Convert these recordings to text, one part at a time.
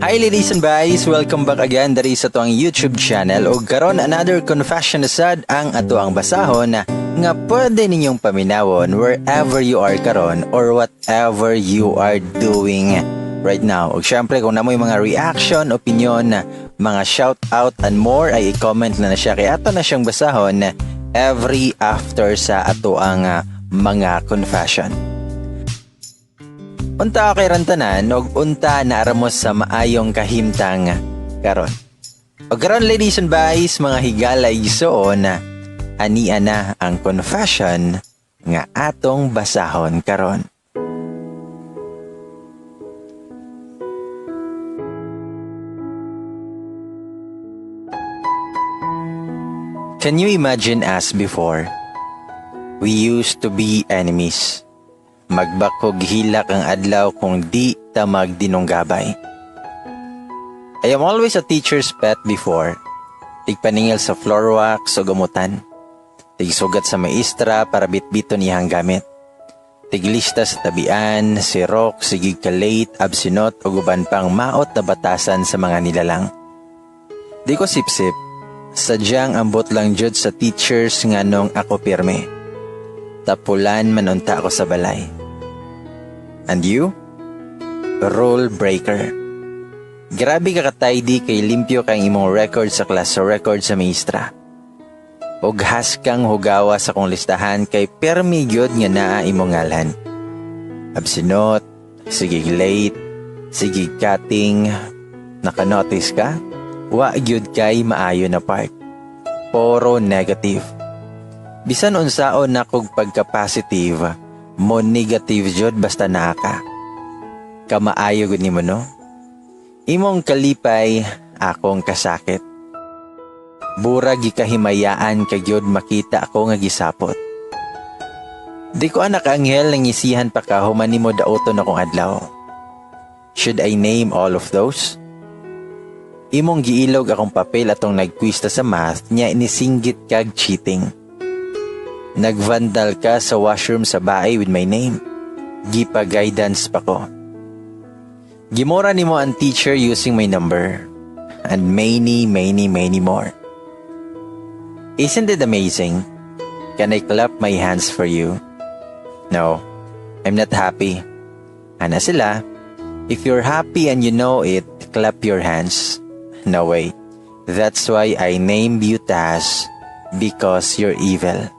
Hi ladies and boys, welcome back again dari sa tuang YouTube channel o karon another confession na sad ang ato ang basahon na nga pwede ninyong paminawon wherever you are karon or whatever you are doing right now. O syempre kung namoy mga reaction, opinion, mga shout out and more ay i-comment na siya kay ato na siyang basahon every after sa ato ang mga confession. Unta kay rantanan og unta naaramos sa maayong kahimtang karon. Og karon ladies and boys, mga higalay gisoon ania na ang confession nga atong basahon karon. Can you imagine us before? We used to be enemies. Magbakog hilak ang adlaw kung di ta magdinunggabay. I am always a teacher's pet before. Tigpaningil sa floor wax o gamutan. Tigsugat sa maestra para bitbiton iyang gamit. Tiglista sa tabian, sirok, sigig kalate, absinot o guban pang maot na batasan sa mga nilalang. Di ko sipsip. Sadyang ambot lang jud sa teachers nga nung ako pirme. Tapulan manunta ako sa balay. And you? Rule breaker. Grabe ka ka-tidy kay limpyo kang imong record sa class o record sa maestra. Ughas kang hugawa sa kong listahan kay permi gyud nga naa imong ngalan. Absinot, sigig late, sigig cutting, nakanotice ka? Wa gyud kay maayo na part. Puro negative. Bisan unsaon na kog pagka-positive, mo negative jud basta naa ka. Kamaayo gud nimo no? Imong kalipay, akong kasakit. Burag gikahimayaan kay gyud makita ako nga gisapot. Di ko anak anghel nang isihan pa ka human nimo daoton akong adlaw. Should I name all of those? Imong giilog akong papel atong nagkwista sa math nya inisinggit kag cheating. Nagvandal ka sa washroom sa bahay with my name. Gipa-guidance pa ko. Gimora nimo ang teacher using my number. And many more. Isn't it amazing? Can I clap my hands for you? No, I'm not happy. Ana sila, if you're happy and you know it, clap your hands. No way. That's why I named you Taz, because you're evil.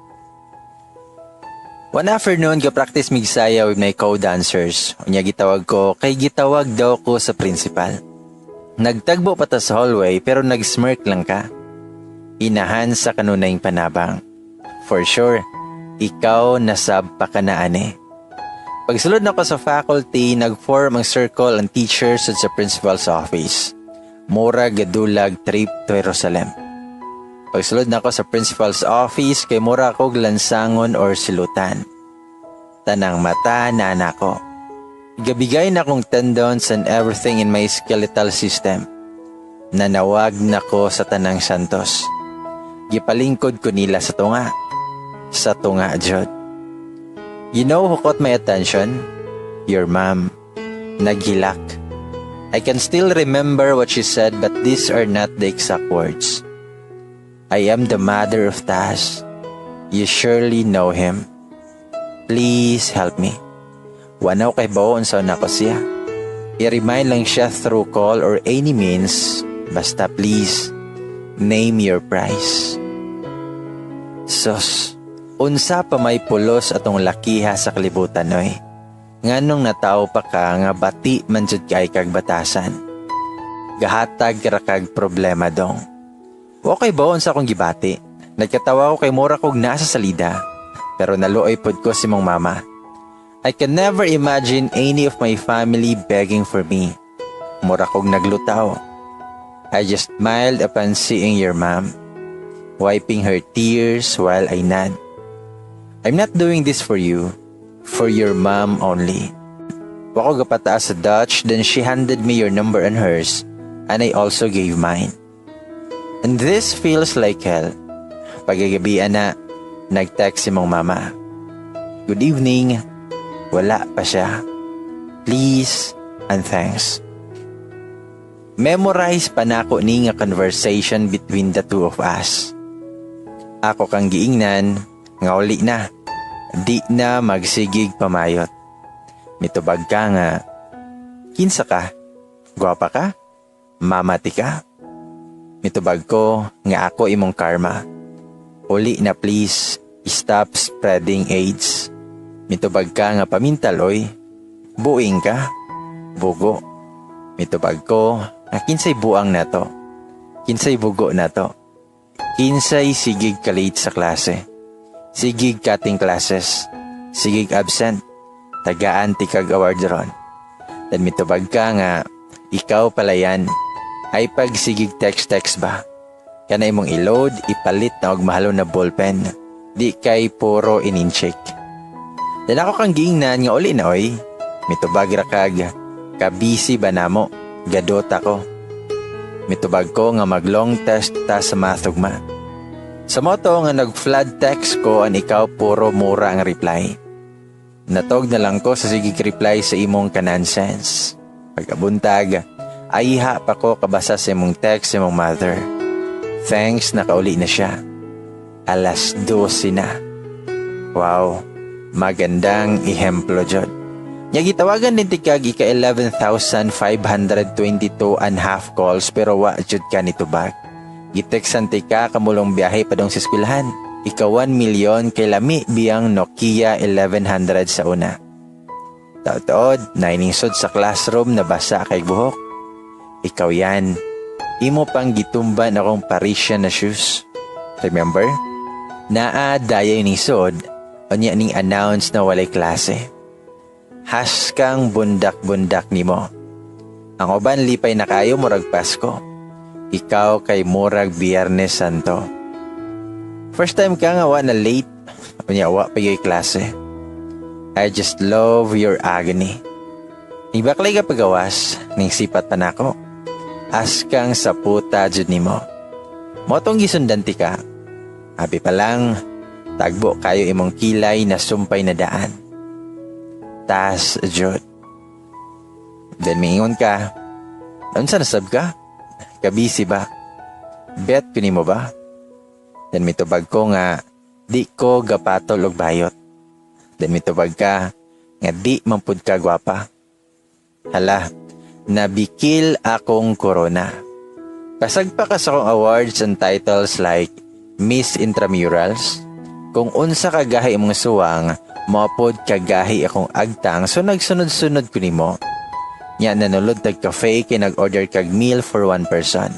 One afternoon, ga-practice migsaya with my co-dancers. Unya gitawag ko, kay gitawag daw ko sa principal. Nagtagbo pa ta sa hallway pero nag-smirk lang ka. Inahan sa kanunayng panabang. For sure, ikaw nasab pa ka na ane. Pagsulod na ko sa faculty, nag-form ang circle ang teachers at sa principal's office. Mura gadulag trip to Jerusalem. Pagsulod na ako sa principal's office kay mura kog lansangon or silutan. Tanang mata na nako. Gabigay na kong tendons and everything in my skeletal system. Nanawag na ko sa tanang santos. Gipalingkod ko nila sa tunga. Sa tunga jud. You know who caught my attention? Your mom. Naghilak. I can still remember what she said but these are not the exact words. I am the mother of Taz. You surely know him. Please help me. Wanaw kay baon sa nako siya. I-remind lang siya through call or any means. Basta please, name your price. Sos, unsa pa may pulos atong lakiha sa kalibutan noy. Nganong nataw pa ka nga bati man jud kay kag batasan. Gahatag ra kag problema dong. Okay baon sa akong gibati. Nagkatawa ko kay mura kog naa sa salida. Pero naluoy pod ko si mong mama. I can never imagine any of my family begging for me. Mura kog naglutaw. I just smiled upon seeing your mom, wiping her tears while I nod. I'm not doing this for you, for your mom only. Wako gapataas sa Dutch, then she handed me your number and hers, and I also gave mine. And this feels like hell. Pagagabian na, nag-text si mong mama. Good evening. Wala pa siya. please, and thanks. Memorize pa nako ni nga conversation between the two of us. Ako kang giingnan, nga uli na. Di na magsigig pamayot. Mitubag ka nga, kinsa ka? Gwapa ka? Mamati ka? Mitubag ko nga ako imong karma. Uli na please, stop spreading AIDS. Mitubag ka nga pamintaloy. Buing ka? Bugo. Mitubag ko nga kinsay buang na to. Kinsay bugo na to. Kinsay sigig ka late sa klase. Sigig cutting classes. Sigig absent. Tagaan ti kag award ron. Dan mitubag ka nga, ikaw pala yan. Ay pag sigig text ba? Kana imong i-load, ipalit na og mahalo na ballpen. Di kay puro inincheck. Dan ako kang giingnan nga uli na oy. Mitubag ra kag, kabisi ba namo? Gadot ako. Mitubag ko nga mag-long test ta sa mathugma. Sa moto nga nag-flood text ko an ikaw puro mura ang reply. Natog na lang ko sa sigig reply sa imong ka-nonsense. Pagkabuntag, aiha pa ko kabasa sa imong text sa imong mother. Thanks, nakauli na siya. 12:00 na. Wow, magandang ihemplo jud. Nya gitawagan din ti kag ika 11,522 and half calls pero wa jud ka nitubag. Giteksan ti ka kamulong biyahe padong sa eskwelahan. Ika 1 million kay lami biyang Nokia 1100 sa una. Taod-taod, nainingsod sa classroom na basa kay buhok. Ikaw yan. Imo pang gitumban akong Parisian na shoes. Remember? Naa daya yung nisod o niya ning announce na walay klase. Haskang bundak-bundak nimo. Ang uban lipay na kayo murag Pasko. Ikaw kay murag Biyernes Santo. First time ka nga wa na late. Unya wa pa yung klase. I just love your agony. Ibaklay ka pagawas, ning sipat pa nako. Askang sa puta jud nimo. Motong gisundan ti ka. Happy pa lang, tagbo kayo imong kilay na sumpay na daan. Tas jud. Then mingon ka. Unsa nasab ka? Kabisi ba? Bet ko nimo ba? Then mitubag ko nga di ko gapatol og bayot. Then mitubag ka nga di mampud ka gwapa. Hala, nabikil akong corona. Pasagpa ka sa akong awards and titles like Miss Intramurals. Kung unsa kagahi imong suwang, mapod kagahi akong agtang so nagsunod-sunod ko nimo. Nya nanulod tag cafe kay nag-order kag meal for one person.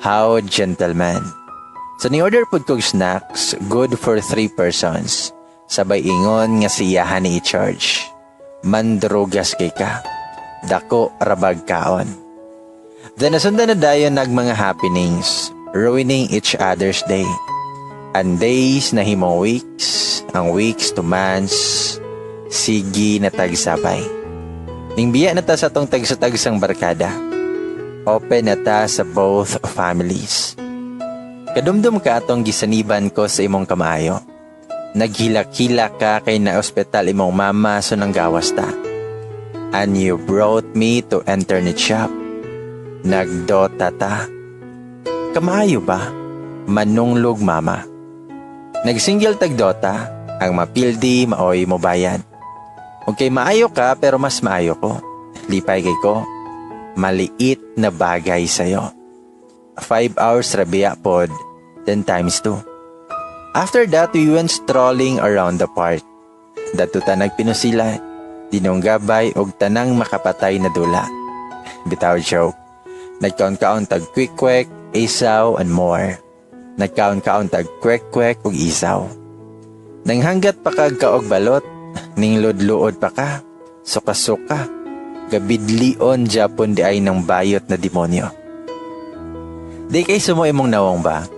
How gentleman. So ni-order pud kog snacks, good for 3 persons. Sabay ingon nga siyahan ni i-charge. Mandrugas kay ka. Dako rabag kaon. Then nasundan na dayon nag mga happenings, ruining each other's day. Ang days na himong weeks, ang weeks to months, sige na tagsabay. Ning biya na ta sa tong tagsang barkada. Open na ta sa both families. Kadumdum ka atong gisaniban ko sa imong kamaayo. Naghilak-hilak ka kay na ospital imong mama so nang gawas ta. And you brought me to internet shop. Nagdota ta. Kamaayo ba? Manunglog mama. Nagsingle tagdota, ang mapildi maoy mo bayad. Okay, maayo ka pero mas maayo ko. Lipay kay ko, maliit na bagay sa'yo. 5 hours rabiya pod, 10 times 2. After that, we went strolling around the park. Dato ta nagpinusila, dinunggabay og tanang makapatay na dula. Bitaw joke. Nagkaon-kaon tag quick-quick, isaw, and more. Nagkaon-kaon tag kwek-kwek ug isaw. Nanghanggat pa kag kaog balot, ning ludluod pa ka, suka-suka, gabidlion Japon di ay ng bayot na demonyo. Di kay sumo imong nawong ba?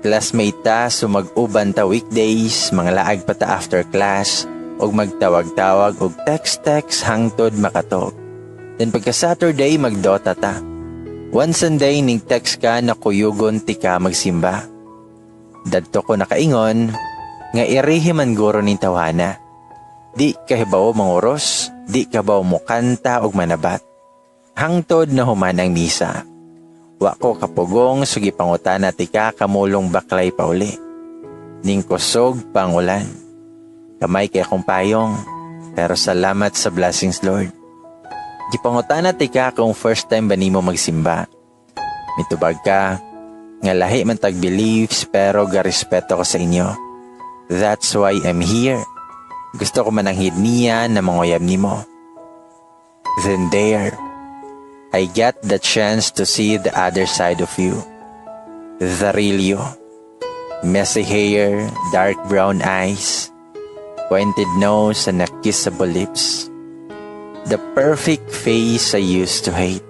Classmate ta sumag-uban ta weekdays, mga laag pa ta after class, og magtawag-tawag og text-text hangtod makatog. Then pagka Saturday magdota ta. One Sunday ning text ka na kuyugon ti ka magsimba. Dadto ko nakaingon, nga irihi man guro ning tawana. Di kahibaw manguros, Di ka ba mukanta og manabat? Hangtod na human ang misa. Wa ko kapugong sugi pangutana ti ka kamulong baklay pauli. Ning kusog pangulan. Kamay kay akong payong, pero salamat sa blessings Lord. Gipangutana ti ka kung first time ba nimo magsimba. Mitubag ka, nga lahi man tag beliefs pero garespeto ko sa inyo. That's why I'm here. Gusto ko mananghid niya na manguyab nimo. Then there, I get the chance to see the other side of you. The real you. Messy hair, dark brown eyes, pointed nose and kissable lips. The perfect face I used to hate.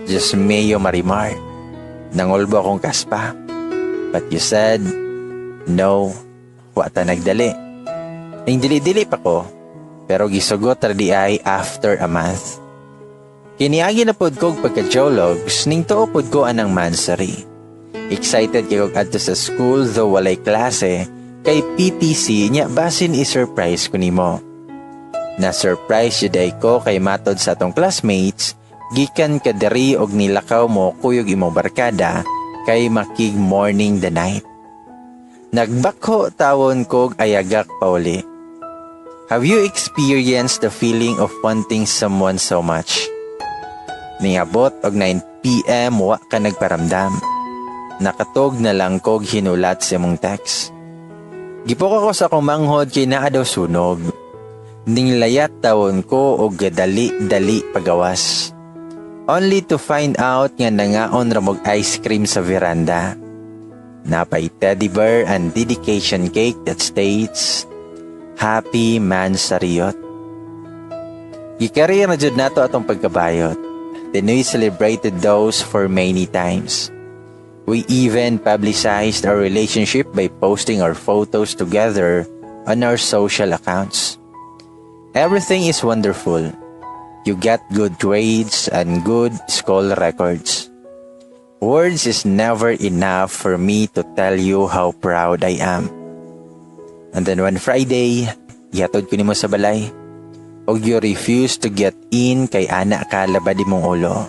Just Mayo Marimar. Nangulbo akong kaspa. But you said, no, wata nagdali. Ning dili-dili pa ko, pero gisugot radi ay after a month. Kiniagi na pod kog pagka-geologs, ning tuo pod ko anang mansari. Excited kay kog adto sa school though walay klase, kay PTC nya basin i-surprise ko nimo. Na-surprise juday ko kay matod sa atong classmates, gikan ka diri og nilakaw mo kuyog imong barkada kay makig morning the night. Nagbakho tawon kog ayagak pauli. Have you experienced the feeling of wanting someone so much? Niabot og 9 PM wa ka nagparamdam. Nakatog na lang kog hinulat sa imong text. Gipok ako sa akong manghod kay naa daw sunog. Ning layat tawon ko og gadali-dali pagawas. Only to find out nga nangaon ramog ice cream sa veranda. Napay teddy bear and dedication cake that states, Happy Mansariot. Gikari na jud nato atong pagkabayot. Then we celebrated those for many times. We even publicized our relationship by posting our photos together on our social accounts. Everything is wonderful. You get good grades and good school records. Words is never enough for me to tell you how proud I am. And then one Friday, yatod ko nimo sa balay. Og you refuse to get in kay ana ka labad imong ulo.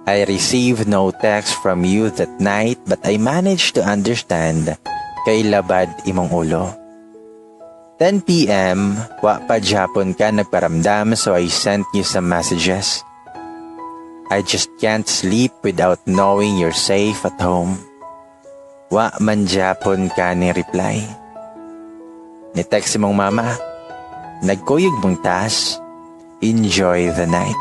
I received no text from you that night but I managed to understand kay labad imong ulo. 10 PM, wa pa Japon ka nagparamdam so I sent you some messages. I just can't sleep without knowing you're safe at home. Wa man Japon ka ni reply. Ni-text mong mama, nagkuyog mong tas, enjoy the night.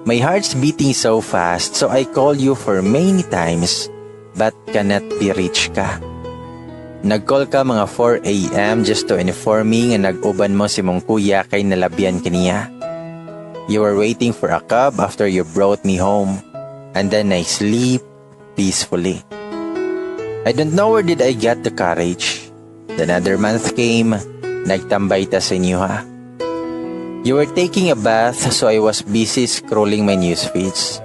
My heart's beating so fast so I call you for many times but cannot be reached ka. Nag-call ka mga 4 AM just to inform me nga nag-uban mo si mong kuya kay nalabyan kaniya. You were waiting for a cab after you brought me home and then I sleep peacefully. I don't know where did I get the courage. Another month came, nagtambay ta sa inyo ha. You were taking a bath so I was busy scrolling my news feeds.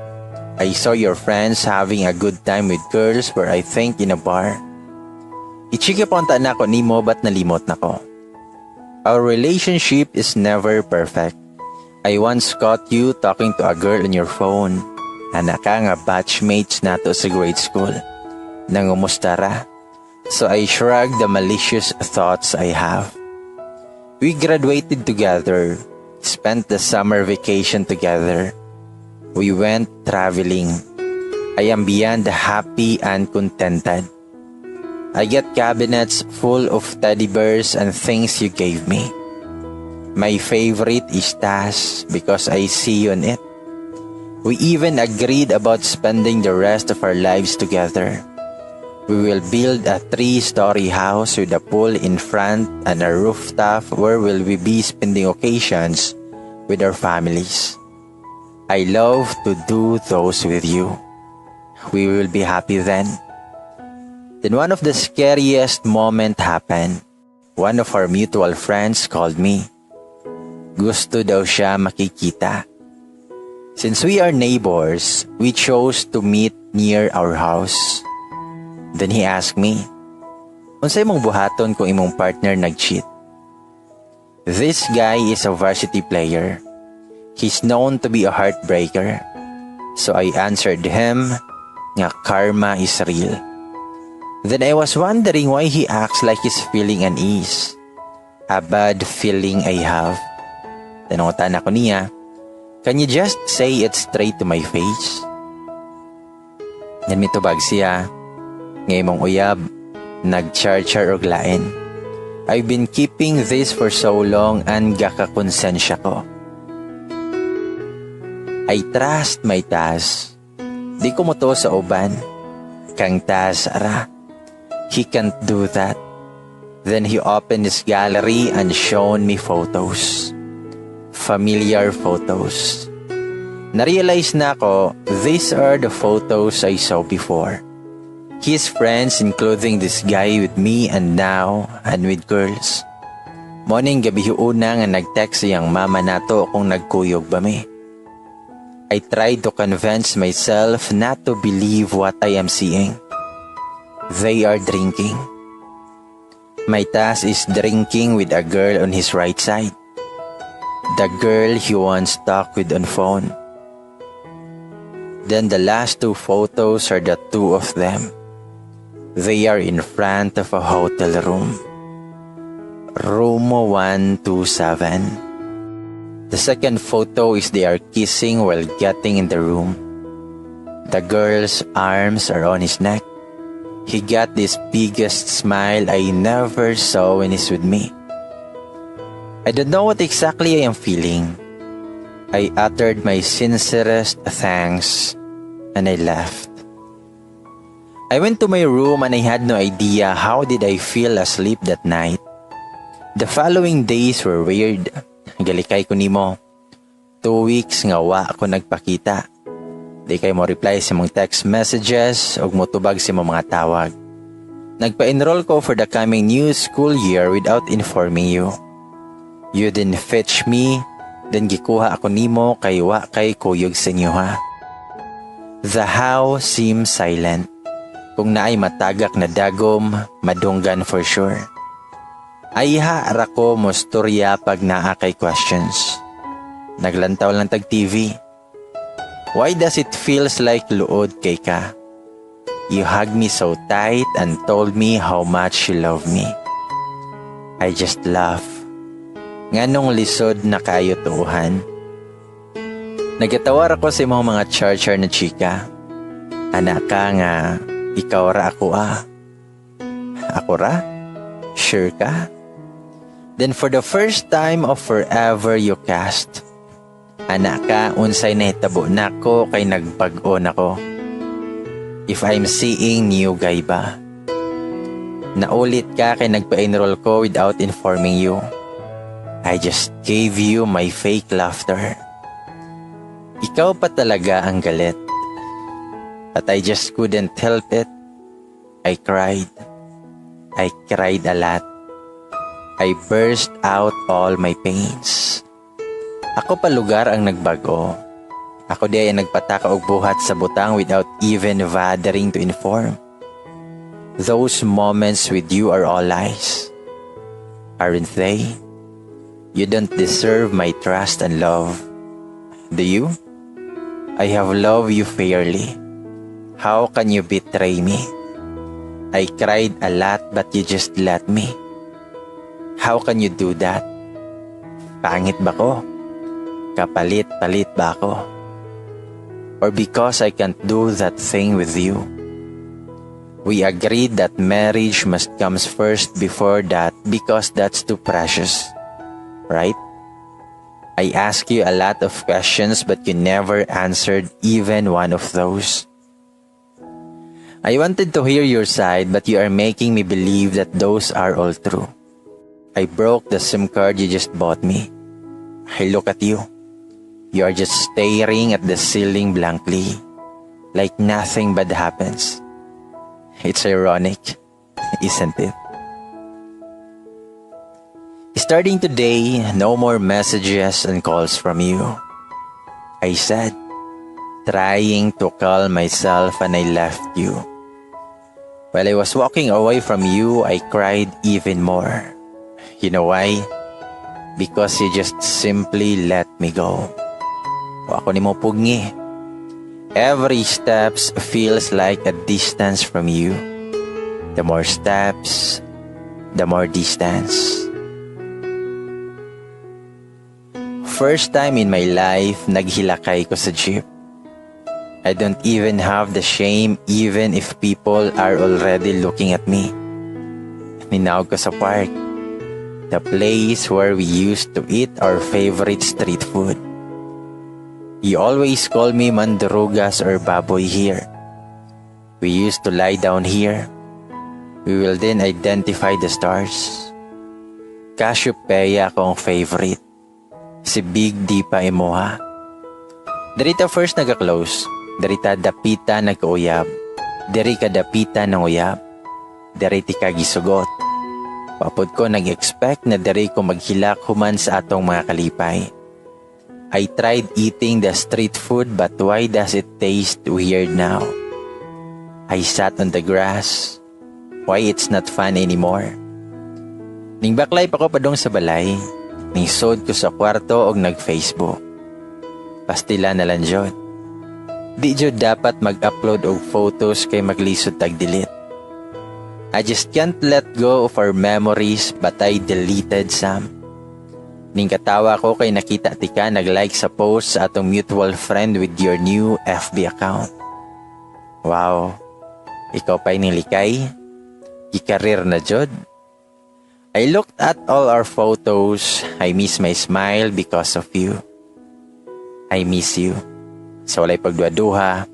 I saw your friends having a good time with girls where I think in a bar. Ichika ponta na ko nimo but nalimot na ko. Our relationship is never perfect. I once caught you talking to a girl on your phone. Anak ka nga batchmates nato sa grade school. Nangumusta ra. So I shrugged the malicious thoughts I have. We graduated together, spent the summer vacation together. We went traveling. I am beyond happy and contented. I get cabinets full of teddy bears and things you gave me. My favorite is Tas because I see you on it. We even agreed about spending the rest of our lives together. We will build a 3-story house with a pool in front and a rooftop where we will be spending occasions with our families. I love to do those with you. We will be happy then. Then one of the scariest moments happened. One of our mutual friends called me. Gusto daw siya makikita. Since we are neighbors, we chose to meet near our house. Then he asked me, unsay mong buhaton kung imong partner nag-cheat? This guy is a varsity player. He's known to be a heartbreaker. So I answered him nga karma is real. Then I was wondering why he acts like he's feeling unease. A bad feeling I have. Tanungutan ako niya, can you just say it straight to my face? Then mitubag siya, ngay mong uyab, nag-char-char og lain. I've been keeping this for so long and gakakonsensya ko. I trust my tas. Di ko mo to sa uban. Kang tas ara. He can't do that. Then he opened his gallery and shown me photos. Familiar photos. Narealize na ako, these are the photos I saw before. His friends including this guy with me and now and with girls. Morning gabi una nga nag-text siyang mama nato kung nagkuyog ba mi. I tried to convince myself not to believe what I am seeing. They are drinking. My tas is drinking with a girl on his right side. The girl he once talked with on phone. Then the last two photos are the two of them. They are in front of a hotel room. Room 127. The second photo is they are kissing while getting in the room. The girl's arms are on his neck. He got this biggest smile I never saw when he's with me. I don't know what exactly I am feeling. I uttered my sincerest thanks and I left. I went to my room and I had no idea how did I feel asleep that night. The following days were weird. Galikay ko nimo. 2 weeks nga wa ako nagpakita. Di kay mo reply sa mong text messages o motubag sa mong mga tawag. Nagpa-enroll ko for the coming new school year without informing you. You didn't fetch me, then gikuha ako nimo kay wa kay kuyog sa inyo ha. The house seems silent. Kung naay matagak na dagom, madunggan for sure. Ayha ara ko mo storya pag naa kay questions. Naglantaw lang tag TV. Why does it feels like luod kay ka? You hugged me so tight and told me how much you love me. I just laugh. Nganong lisod na kayo tuuhan. Nagatawar ako sa mga char-char na chika. Anak ka nga, ikaw ra ako Ako ra? Sure ka? Then for the first time of forever you cast. Anak ka, unsay nahitabo nako kay nagbag-o nako. If I'm seeing new guy ba? Naulit ka kay nagpa-enroll ko without informing you. I just gave you my fake laughter. Ikaw pa talaga ang galit. But I just couldn't help it. I cried. I cried a lot. I burst out all my pains. Ako pa lugar ang nagbago. Ako di ay nagpataka og buhat sa butang without even bothering to inform. Those moments with you are all lies. Aren't they? You don't deserve my trust and love. Do you? I have loved you fairly. How can you betray me? I cried a lot but you just let me. How can you do that? Pangit ba ko? Kapalit-palit ba ako? Or because I can't do that thing with you? We agreed that marriage must come first before that because that's too precious. Right? I asked you a lot of questions but you never answered even one of those. I wanted to hear your side but you are making me believe that those are all true. I broke the SIM card you just bought me. I look at you. You are just staring at the ceiling blankly, like nothing bad happens. It's ironic, isn't it? Starting today, no more messages and calls from you. I said, trying to calm myself and I left you. While I was walking away from you, I cried even more. You know why? because you just simply let me go. O ako ni mo pugngi. Every steps feels like a distance from you. The more steps, the more distance. First time in my life, naghilakay ko sa jeep. I don't even have the shame even if people are already looking at me. Ninawag ko sa park, the place where we used to eat our favorite street food. You always call me Mandurugas or Baboy here. We used to lie down here. We will then identify the stars. Cassiopeia akong favorite. Si Big D pa imuha. Darita first nagka-close. Darita dapita nagka-uyab. Dari ka dapita ng uyab. Dari ti ka gisugot. Papod ko nag-expect na dari ko maghilak human sa atong mga kalipay. I tried eating the street food but why does it taste weird now? I sat on the grass. Why it's not fun anymore? Ning baklay pa ko padong sa balay. Ning sod ko sa kwarto og nag-Facebook. Pastila na lang jod. Di jod dapat mag-upload og photos kay maglisod tag-delete. I just can't let go of our memories but I deleted some. Ning katawa ko kay nakita ti ka nag-like sa post sa atong mutual friend with your new FB account. Wow, ikaw pa'y nilikay? Ikarir na jod? I looked at all our photos. I miss my smile because of you. I miss you. Sa walay pagduaduha,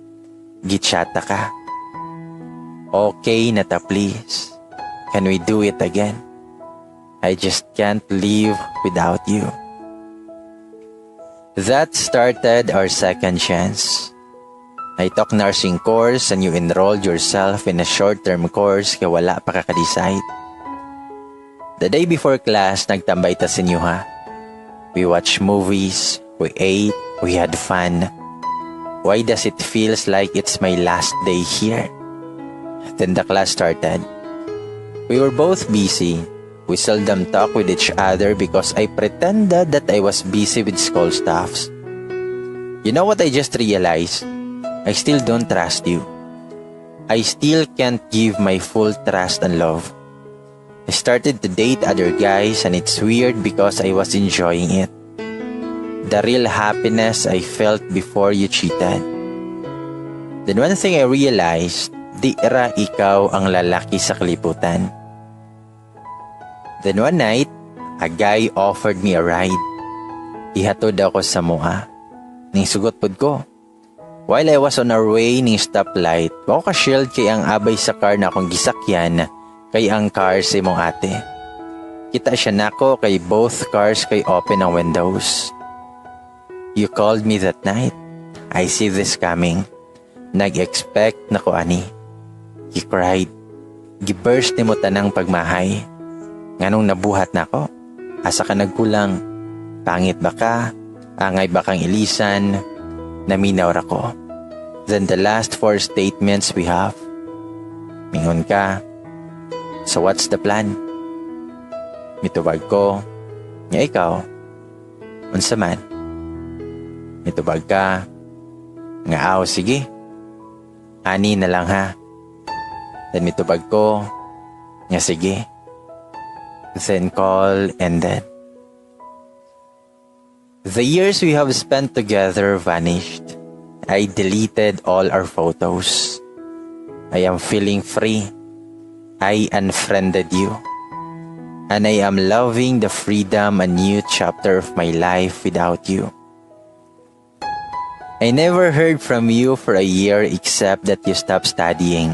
gitsyata ka. Okay na ta please. Can we do it again? I just can't live without you. That started our second chance. I took nursing course and you enrolled yourself in a short-term course kaya wala pa kakadecide. The day before class, nagtambay ta sa inyo ha. We watched movies, we ate, we had fun. Why does it feels like it's my last day here? Then the class started. We were both busy. We seldom talk with each other because I pretended that I was busy with school stuffs. You know what I just realized? I still don't trust you. I still can't give my full trust and love. I started to date other guys and it's weird because I was enjoying it. The real happiness I felt before you cheated. Then one thing I realized, di ra ikaw ang lalaki sa kalibutan. Then one night, a guy offered me a ride. Ihatod ako sa moa. Ning sugot pod ko. While I was on our way ning stoplight, wako ka-shield kay ang abay sa car na akong gisakyan kay ang car sa imong ate. Kita siya nako kay both cars kay open ang windows. You called me that night. I see this coming. Nag-expect na ko ani. He cried. Giburst ni mo tanang pagmahay. Nganong nabuhat na ko? Asa ka nagkulang? Pangit ba ka? Angay ba kang ilisan? Naminaw ra ko. Then the last 4 statements we have. Mingon ka. So what's the plan? Mitubag ko. Nga ikaw. Unsa man? Mitubag ka. Nga aw sige. Ani na lang ha. Then mitubag ko. Nga sige. Then call ended. The years we have spent together vanished. I deleted all our photos. I am feeling free. I unfriended you. And I am loving the freedom and new chapter of my life without you. I never heard from you for a year except that you stopped studying.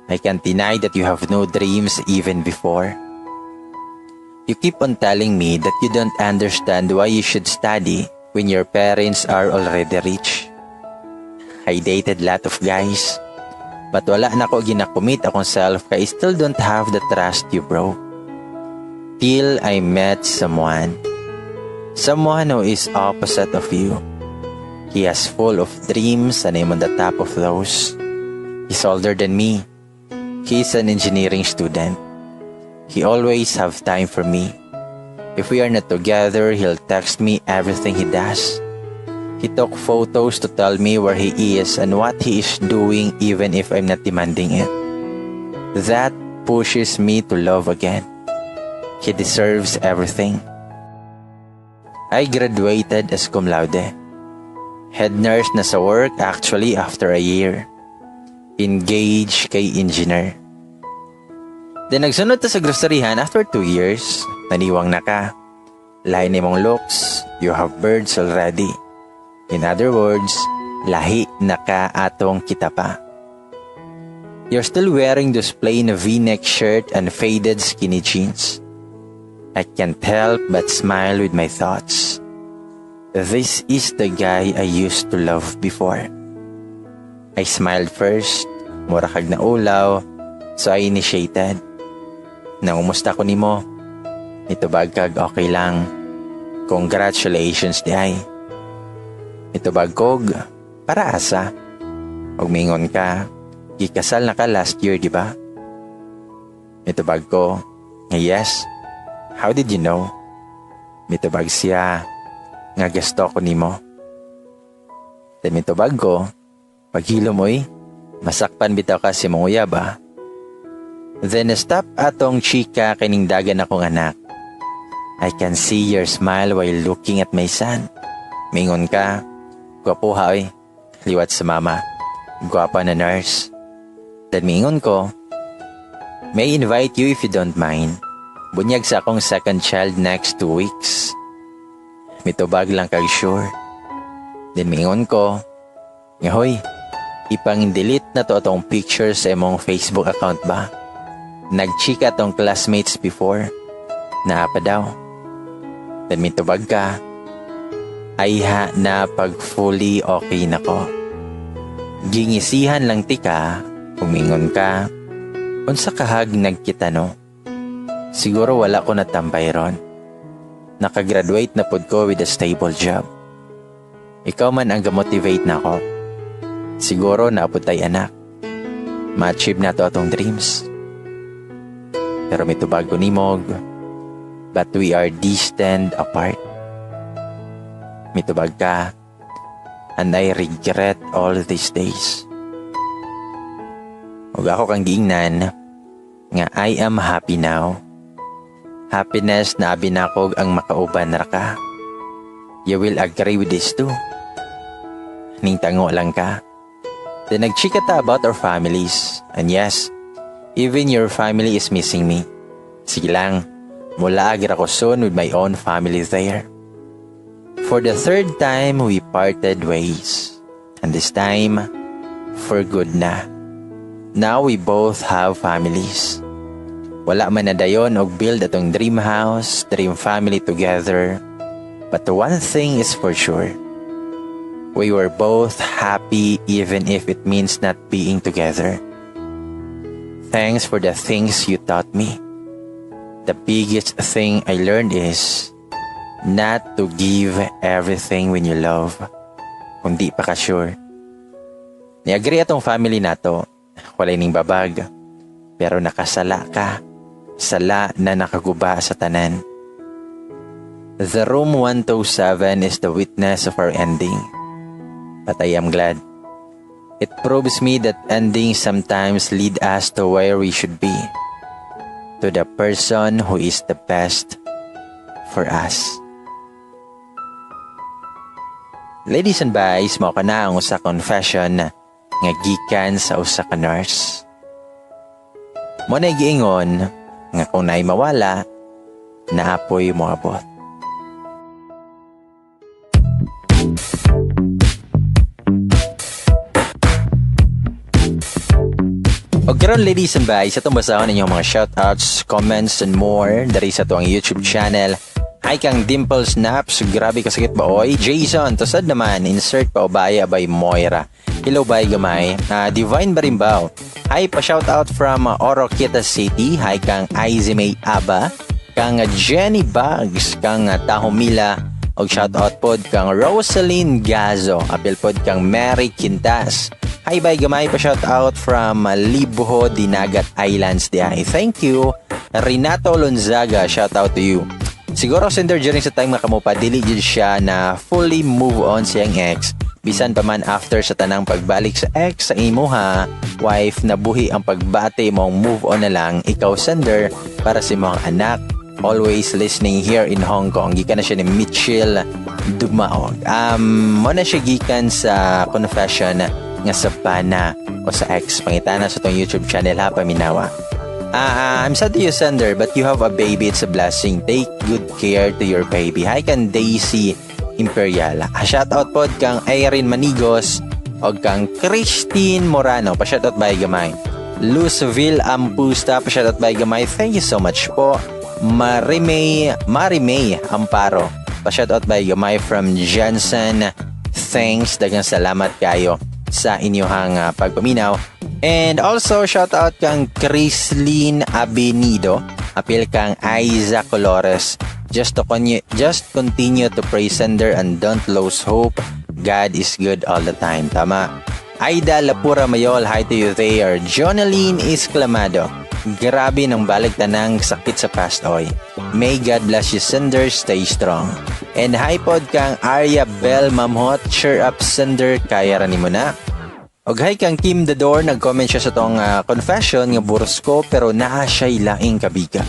I can't deny that you have no dreams even before. You keep on telling me that you don't understand why you should study when your parents are already rich. I dated lot of guys, but wala na ko ginakomit akong self kaya I still don't have the trust you broke. Till I met someone. Someone who is opposite of you. He is full of dreams and I'm on the top of those. He's older than me. He's an engineering student. He always have time for me. If we are not together, he'll text me everything he does. He took photos to tell me where he is and what he is doing even if I'm not demanding it. That pushes me to love again. He deserves everything. I graduated as cum laude. Head nurse na sa work actually after a year. Engaged kay engineer. Then nagsunod ta sa groceryhan after 2 years. Naniwang na ka. Lahi ni mong looks, you have birds already. In other words, lahi na ka atong kita pa. You're still wearing those plain V-neck shirt and faded skinny jeans. I can't help but smile with my thoughts. This is the guy I used to love before. I smiled first, mura kag na ulaw, so I initiated. Nangumusta ko nimo. Itubag kag okay lang. Congratulations di ay. Itubag kog, para asa. Og mingon ka, gikasal na ka last year di ba? Itubag ko, yes. How did you know? Mitubag siya, nga gusto ko nimo. Then mitubag ko, paghilo mo'y, masakpan bitaw ka si mong uyab ah. Then stop atong chika kining dagan akong anak. I can see your smile while looking at my son. Mingon ka, gwapuha oy, liwat sa mama. Gwapa na nurse. Then mingon ko, may invite you if you don't mind. Bunyag sa akong second child next 2 weeks. Mitubag lang kag sure. Then mingon ko, ngahoy, ipang-delete na to atong picture sa imong Facebook account ba? Nagchika tong classmates before. Naapa daw. Then mitubag ka, ay ha na pag fully okay na ko. Gingisihan lang tika, pumingon ka, unsa kahag nagkita no? Siguro wala ko natambay ron. Nakagraduate na pod ko with a stable job. Ikaw man ang gamotivate na ko. Siguro naapod tay anak. Ma-achieve na to atong dreams. Pero mitubag ko nimog, but we are distant apart. Mitubag ka, and I regret all these days. Ug ako kang giingnan, nga I am happy now. Happiness na abinakog ang makauban ra ka. You will agree with this too. Ning tango lang ka. Then nagchika ta about our families. And yes, even your family is missing me. Sige lang, mula agira ko soon with my own family there. For the 3rd time, we parted ways. And this time, for good na. Now we both have families. Wala man na dayon og build atong dream house, dream family together. But one thing is for sure. We were both happy even if it means not being together. Thanks for the things you taught me. The biggest thing I learned is not to give everything when you love. Kung di pa ka sure. Ni-agree atong family nato. Walay ning babag. Pero nakasala ka. Sala na nakaguba sa tanan. The room 107 is the witness of our ending. But I am glad. It proves me that endings sometimes lead us to where we should be. To the person who is the best for us. Ladies and boys, mao ka na ang usa confession nga gikan sa usa ka nurse. Mo na giingon nga kung naay mawala, naapoy mo abot. O karon ladies and boys, atong basahon ninyong mga shoutouts, comments, and more dari sa tuwang YouTube channel. Hi kang Dimple Snaps, grabe kasakit ba oy? Jason, tosad naman, insert pa ubaya by Moira. Hello bay gamay. Divine Barimbaw. Hi pa shoutout from Oroqueta City. Hi kang Izzy Aba, kang Jenny Bugs, kang Tahomila, og shoutout pod kang Rosaline Gazo, apil pod kang Mary Quintas. Hi bay gamay pa shoutout from Libuho, Dinagat Islands di ay. Thank you. Renato Lonzaga, shoutout to you. Siguro sender during sa time nga kamupa dili jud siya na fully move on siyang ex. Bisan pa man after sa tanang pagbalik sa ex sa imuha, wife nabuhi ang pagbati mong move on na lang ikaw sender para sa imong anak. Always listening here in Hong Kong. Gikan na siya ni Mitchell Dumaog. Mo na siya gikan sa confession nga sa pana o sa ex. Pangitana sa tong YouTube channel ha, paminawa. I'm sad to you sender, but you have a baby. It's a blessing. Take good care to your baby. Hi kan Daisy Imperial. Shoutout pod kang Irene Manigos o kang Christine Morano. Pa-shoutout by gamay. Luzville Ampusta. Pa-shoutout by gamay. Thank you so much po. Marimay Amparo. Pa-shoutout by gamay from Jensen. Thanks. Dagang salamat kayo sa inyong pagpaminaw. And also, shoutout kang Chrislyn Abenido. Apil kang Aiza Colores. Just continue to pray sender and don't lose hope. God is good all the time. Tama. Aida Lapura Mayol, hi to you there. Jonaline Isclamado. Grabe ng balik tanang sakit sa past oy. May God bless you sender, stay strong. And hi pod kang Arya Bell Mamhot, cheer up sender, kaya ranin mo na. Og hi kang Kim Dador, nag-comment siya sa tong confession nga buros ko pero naa siya'y laing kabiga.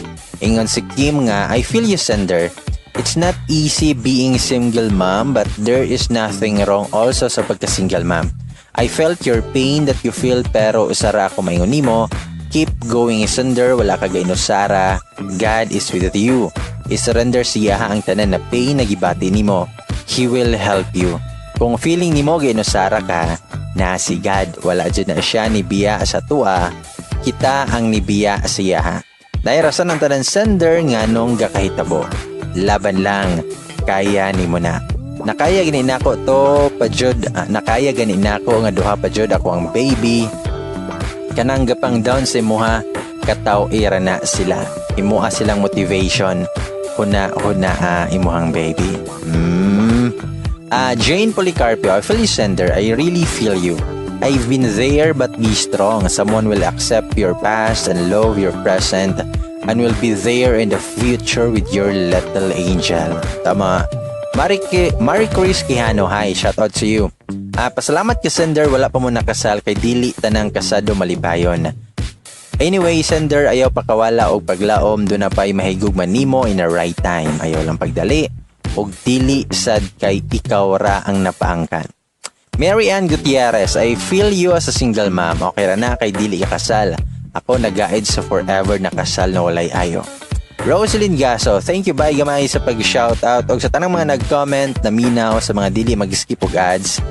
Ingon si Kim nga, I feel you sender. It's not easy being single mom but there is nothing wrong also sa pagka-single mom. I felt your pain that you feel pero usara ako maingon nimo. Keep going sender, wala ka gaino Sara. God is with you. I-surrender siya ang tanan na pain na gibati nimo. He will help you. Kung feeling nimo gaino Sara ka, na si God, wala dyan na siya ni biya sa tua, kita ang ni biya siya. Dahil rason ng tanan sender nga nung gakahitabo. Laban lang, kaya ni mo na. Nakaya ganin ako to, pajud, nakaya ganin ako nga duha pajud ako ang baby. Kanang gapang down sa imuha, kataw ira na sila. Imuha silang motivation. Huna imuhang baby. Jane Policarpio, I feel you sender. I really feel you. I've been there but be strong. Someone will accept your past and love your present and will be there in the future with your little angel. Tama. Marie Chris Quijano, hi, shout out to you. Pasalamat ka sender, wala pa mo nakasal kay dili tanang kasado malipayon. Anyway, sender, ayaw pakawala o paglaom do na pa'y mahigug manimo in the right time. Ayaw lang pagdali og dili sad kay ikaw ra ang napaangkan. Mary Ann Gutierrez, I feel you as a single mom. Okay ra na kay dili ka kasal. Ako nag-guide sa forever na kasal na walay ayo. Rosalyn Gaso, thank you bye gamay sa pag-shoutout og sa tanang mga nag-comment na minaw sa mga dili mag-skip og ads.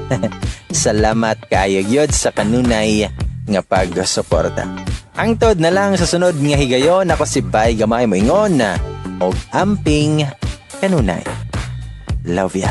Salamat kayo gyud sa kanunay nga pag-suporta. Hangtod na lang sa sunod nga higayon, ako si Bay gamay mo ingon na og amping kanunay. Love ya.